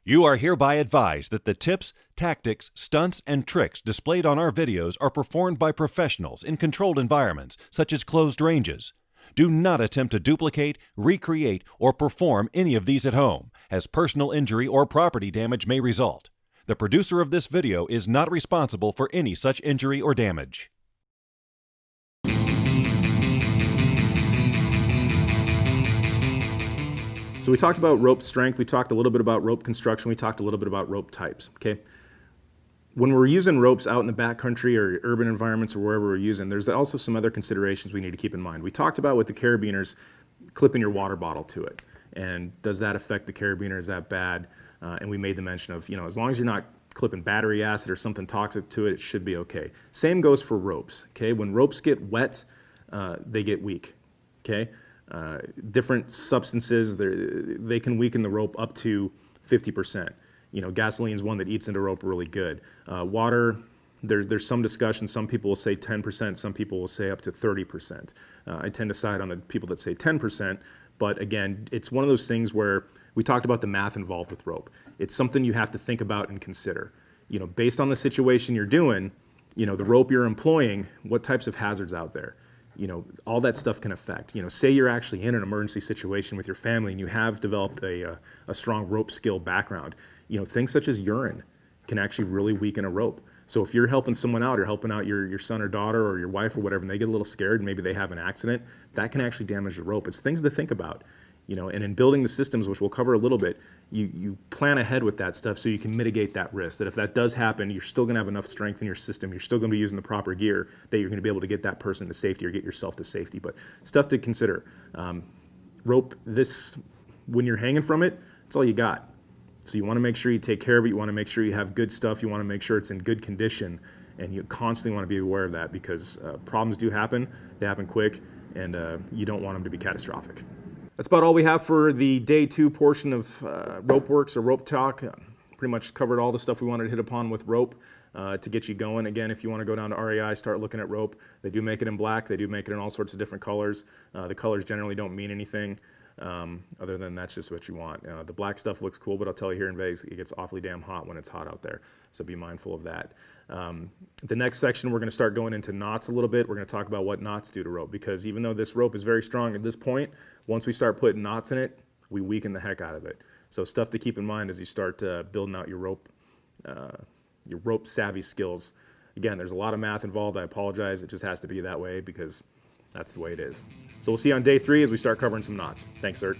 You are hereby advised that the tips, tactics, stunts, and tricks displayed on our videos are performed by professionals in controlled environments, such as closed ranges. Do not attempt to duplicate, recreate, or perform any of these at home, as personal injury or property damage may result. The producer of this video is not responsible for any such injury or damage. So we talked about rope strength, we talked a little bit about rope construction, we talked a little bit about rope types, okay? When we're using ropes out in the backcountry or urban environments or wherever we're using, there's also some other considerations we need to keep in mind. We talked about with the carabiners, clipping your water bottle to it. And does that affect the carabiner? Is that bad? And we made the mention of, as long as you're not clipping battery acid or something toxic to it, it should be okay. Same goes for ropes, okay? When ropes get wet, they get weak, okay? Different substances, they can weaken the rope up to 50%. Gasoline is one that eats into rope really good. Water, there's some discussion. Some people will say 10%, some people will say up to 30%. I tend to side on the people that say 10%, but again, it's one of those things where we talked about the math involved with rope. It's something you have to think about and consider. Based on the situation you're doing, the rope you're employing, what types of hazards out there. All that stuff can affect. Say you're actually in an emergency situation with your family and you have developed a strong rope skill background. Things such as urine can actually really weaken a rope. So if you're helping someone out or helping out your son or daughter or your wife or whatever, and they get a little scared and maybe they have an accident, that can actually damage the rope. It's things to think about. And in building the systems, which we'll cover a little bit, you plan ahead with that stuff so you can mitigate that risk. That if that does happen, you're still going to have enough strength in your system. You're still going to be using the proper gear that you're going to be able to get that person to safety or get yourself to safety. But stuff to consider. Rope, when you're hanging from it, that's all you got. So you want to make sure you take care of it. You want to make sure you have good stuff. You want to make sure it's in good condition. And you constantly want to be aware of that because problems do happen. They happen quick, and you don't want them to be catastrophic. That's about all we have for the day 2 portion of rope works or rope talk. Pretty much covered all the stuff we wanted to hit upon with rope to get you going. Again, if you want to go down to REI, start looking at rope. They do make it in black. They do make it in all sorts of different colors. The colors generally don't mean anything other than that's just what you want. The black stuff looks cool, but I'll tell you here in Vegas, it gets awfully damn hot when it's hot out there. So be mindful of that. The next section, we're going to start going into knots a little bit. We're going to talk about what knots do to rope, because even though this rope is very strong at this point, once we start putting knots in it, we weaken the heck out of it. So stuff to keep in mind as you start building out your rope savvy skills. Again, there's a lot of math involved. I apologize. It just has to be that way because that's the way it is. So we'll see you on day 3 as we start covering some knots. Thanks, ZERT.